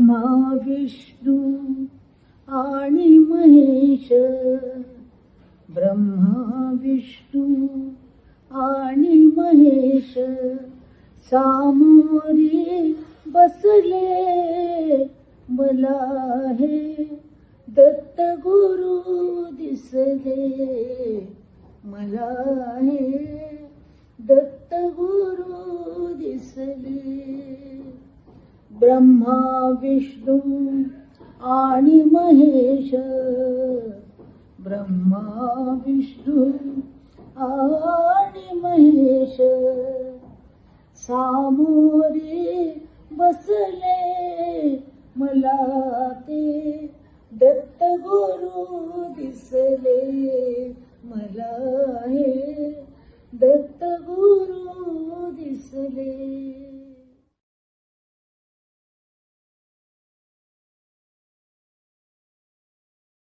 ब्रह्मा विष्णू आणि महेश, ब्रह्मा विष्णू आणि महेश सामोरी बसले मला हे दत्त गुरु दिसले मला हे दत्त गुरु दिसले. ब्रह्मा विष्णू आणि महेश, ब्रह्मा विष्णू आणि महेश सामोरे बसले मला ते दत्त गुरु दिसले मला हे दत्त गुरु दिसले.